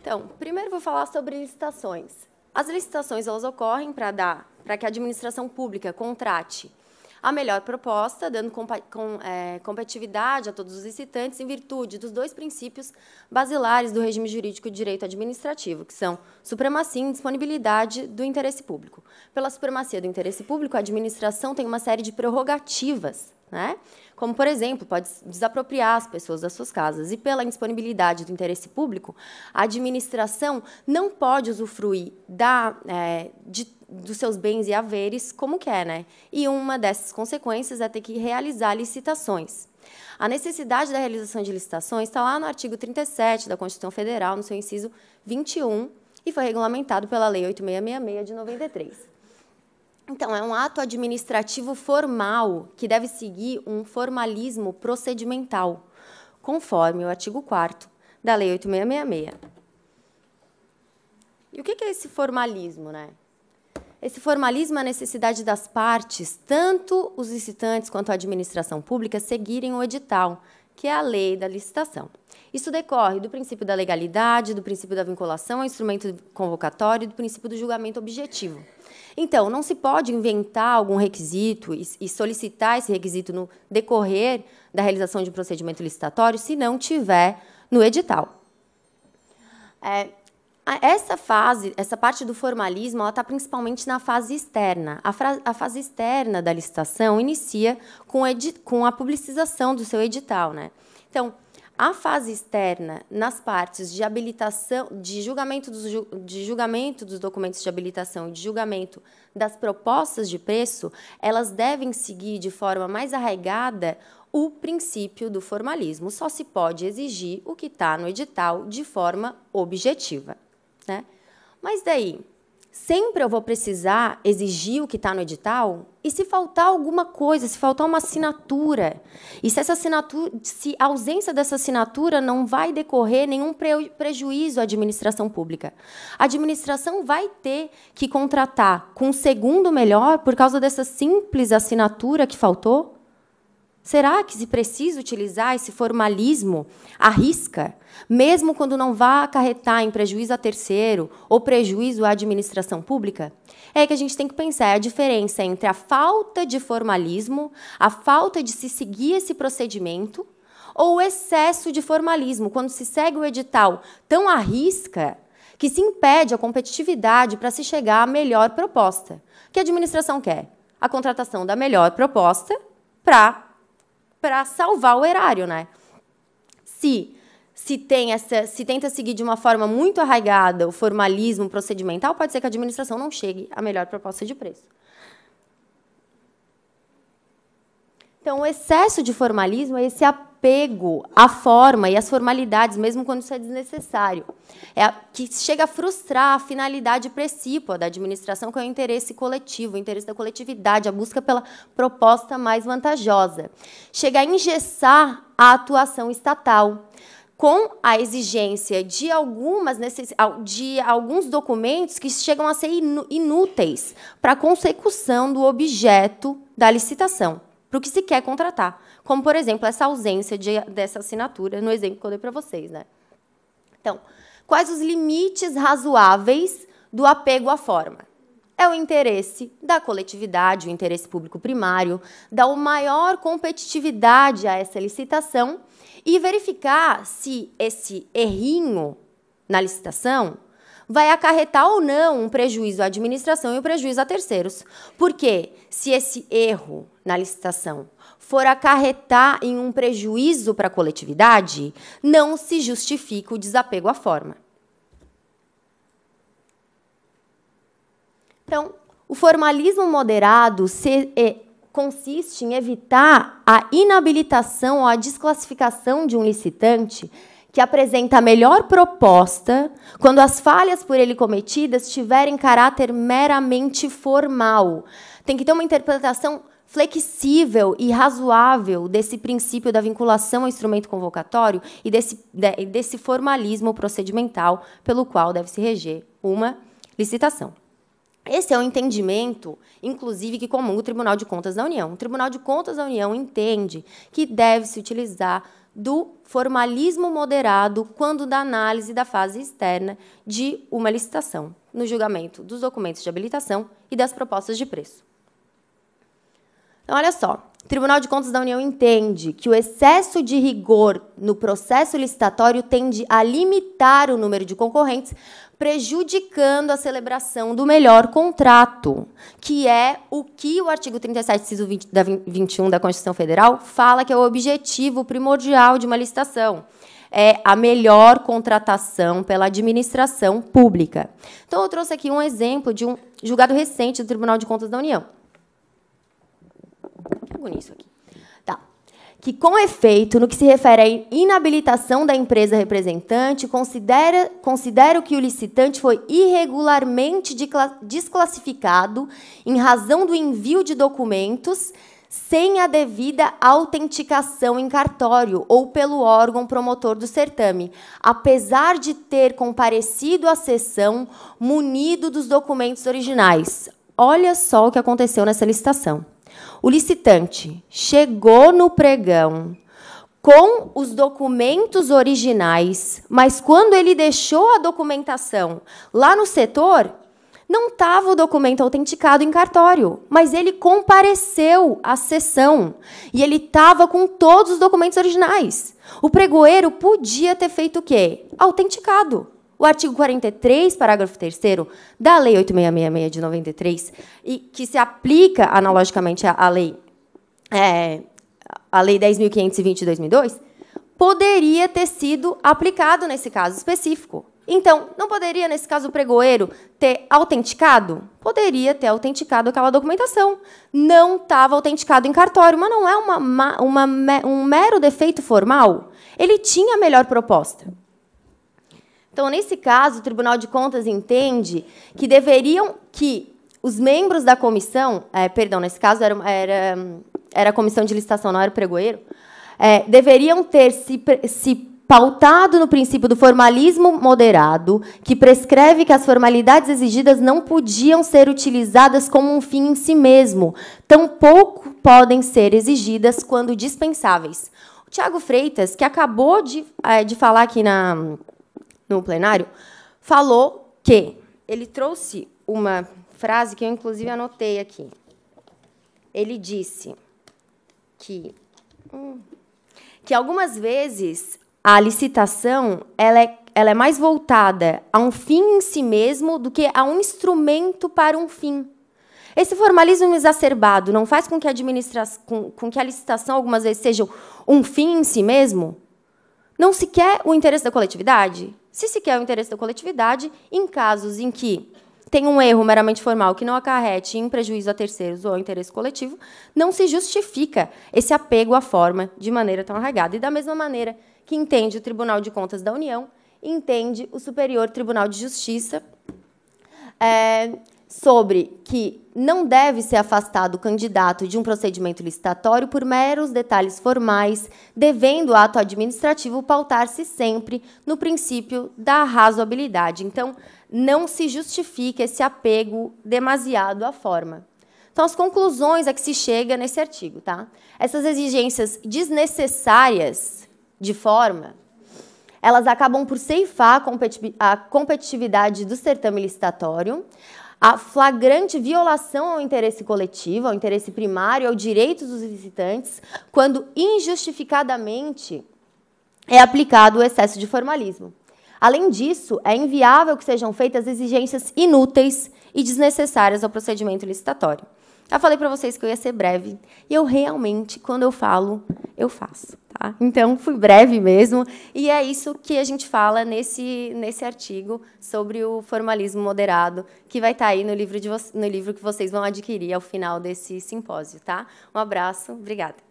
Então, primeiro vou falar sobre licitações. As licitações elas ocorrem para que a administração pública contrate a melhor proposta, dando competitividade a todos os licitantes em virtude dos dois princípios basilares do regime jurídico de direito administrativo, que são supremacia e indisponibilidade do interesse público. Pela supremacia do interesse público, a administração tem uma série de prerrogativas, né? Como, por exemplo, pode desapropriar as pessoas das suas casas. E pela indisponibilidade do interesse público, a administração não pode usufruir dos seus bens e haveres como quer, né? E uma dessas consequências é ter que realizar licitações. A necessidade da realização de licitações está lá no artigo 37 da Constituição Federal, no seu inciso 21, e foi regulamentado pela Lei 8666 de 93. Então, é um ato administrativo formal que deve seguir um formalismo procedimental, conforme o artigo 4º da Lei 8666. E o que é esse formalismo, né? Esse formalismo é a necessidade das partes, tanto os licitantes quanto a administração pública, seguirem o edital, que é a lei da licitação. Isso decorre do princípio da legalidade, do princípio da vinculação ao instrumento convocatório e do princípio do julgamento objetivo. Então, não se pode inventar algum requisito e solicitar esse requisito no decorrer da realização de um procedimento licitatório se não tiver no edital. Essa parte do formalismo, ela está principalmente na fase externa. A fase externa da licitação inicia com a publicização do seu edital, né? Então, a fase externa, nas partes de habilitação, de julgamento dos documentos de habilitação e de julgamento das propostas de preço, elas devem seguir de forma mais arraigada o princípio do formalismo. Só se pode exigir o que está no edital de forma objetiva, né? Mas daí, sempre eu vou precisar exigir o que está no edital? E se faltar alguma coisa, se faltar uma assinatura? E se a ausência dessa assinatura não vai decorrer nenhum prejuízo à administração pública? A administração vai ter que contratar com um segundo melhor por causa dessa simples assinatura que faltou? Será que se precisa utilizar esse formalismo à risca, mesmo quando não vá acarretar em prejuízo a terceiro ou prejuízo à administração pública? É que a gente tem que pensar a diferença entre a falta de formalismo, a falta de se seguir esse procedimento, ou o excesso de formalismo, quando se segue o edital tão à risca que se impede a competitividade para se chegar à melhor proposta. O que a administração quer? A contratação da melhor proposta para salvar o erário, né? Se tenta seguir de uma forma muito arraigada o formalismo procedimental, pode ser que a administração não chegue à melhor proposta de preço. Então, o excesso de formalismo é esse apego à forma e às formalidades, mesmo quando isso é desnecessário, que chega a frustrar a finalidade precípua da administração, que é o interesse coletivo, o interesse da coletividade, a busca pela proposta mais vantajosa. Chega a engessar a atuação estatal, com a exigência de alguns documentos que chegam a ser inúteis para a consecução do objeto da licitação, para o que se quer contratar, como, por exemplo, essa ausência dessa assinatura, no exemplo que eu dei para vocês, né? Então, quais os limites razoáveis do apego à forma? É o interesse da coletividade, o interesse público primário, dar uma maior competitividade a essa licitação e verificar se esse errinho na licitação vai acarretar ou não um prejuízo à administração e um prejuízo a terceiros. Porque se esse erro na licitação for acarretar em um prejuízo para a coletividade, não se justifica o desapego à forma. Então, o formalismo moderado consiste em evitar a inabilitação ou a desclassificação de um licitante que apresenta a melhor proposta quando as falhas por ele cometidas tiverem caráter meramente formal. Tem que ter uma interpretação flexível e razoável desse princípio da vinculação ao instrumento convocatório e desse formalismo procedimental pelo qual deve se reger uma licitação. Esse é o entendimento, inclusive, que comunga o Tribunal de Contas da União. O Tribunal de Contas da União entende que deve-se utilizar do formalismo moderado quando da análise da fase externa de uma licitação, no julgamento dos documentos de habilitação e das propostas de preço. Então, olha só, o Tribunal de Contas da União entende que o excesso de rigor no processo licitatório tende a limitar o número de concorrentes, prejudicando a celebração do melhor contrato, que é o que o artigo 37, inciso 21 da Constituição Federal fala que é o objetivo primordial de uma licitação. É a melhor contratação pela administração pública. Então, eu trouxe aqui um exemplo de um julgado recente do Tribunal de Contas da União. Nisso aqui. Tá. Que, com efeito, no que se refere à inabilitação da empresa representante, considera que o licitante foi irregularmente desclassificado em razão do envio de documentos sem a devida autenticação em cartório ou pelo órgão promotor do certame, apesar de ter comparecido à sessão munido dos documentos originais. Olha só o que aconteceu nessa licitação. O licitante chegou no pregão com os documentos originais, mas quando ele deixou a documentação lá no setor, não estava o documento autenticado em cartório, mas ele compareceu à sessão e ele estava com todos os documentos originais. O pregoeiro podia ter feito o quê? Autenticado. O artigo 43, parágrafo 3º, da Lei 8666 de 93, e que se aplica analogicamente à Lei 10.520 de 2002, poderia ter sido aplicado nesse caso específico. Então, não poderia, nesse caso, o pregoeiro ter autenticado? Poderia ter autenticado aquela documentação. Não estava autenticado em cartório, mas não é um mero defeito formal. Ele tinha a melhor proposta. Então, nesse caso, o Tribunal de Contas entende que os membros da comissão, nesse caso era a comissão de licitação, não era o pregoeiro, deveriam ter se pautado no princípio do formalismo moderado, que prescreve que as formalidades exigidas não podiam ser utilizadas como um fim em si mesmo, tampouco podem ser exigidas quando dispensáveis. O Tiago Freitas, que acabou de falar aqui no plenário, falou que ele trouxe uma frase que eu, inclusive, anotei aqui. Ele disse que algumas vezes a licitação ela é mais voltada a um fim em si mesmo do que a um instrumento para um fim. Esse formalismo exacerbado não faz com que a licitação, algumas vezes, seja um fim em si mesmo? Não se quer o interesse da coletividade? Se se quer o interesse da coletividade, em casos em que tem um erro meramente formal que não acarrete em prejuízo a terceiros ou ao interesse coletivo, não se justifica esse apego à forma de maneira tão arraigada. E da mesma maneira que entende o Tribunal de Contas da União, entende o Superior Tribunal de Justiça sobre que não deve ser afastado o candidato de um procedimento licitatório por meros detalhes formais, devendo o ato administrativo pautar-se sempre no princípio da razoabilidade. Então, não se justifica esse apego demasiado à forma. Então, as conclusões a que se chega nesse artigo. Tá? Essas exigências desnecessárias de forma, elas acabam por ceifar a competitividade do certame licitatório, a flagrante violação ao interesse coletivo, ao interesse primário, ao direito dos licitantes, quando injustificadamente é aplicado o excesso de formalismo. Além disso, é inviável que sejam feitas exigências inúteis e desnecessárias ao procedimento licitatório. Já falei para vocês que eu ia ser breve, e eu realmente, quando eu falo, eu faço. Tá? Então, fui breve mesmo, e é isso que a gente fala nesse artigo sobre o formalismo moderado, que vai estar aí no livro que vocês vão adquirir ao final desse simpósio. Tá? Um abraço, obrigada.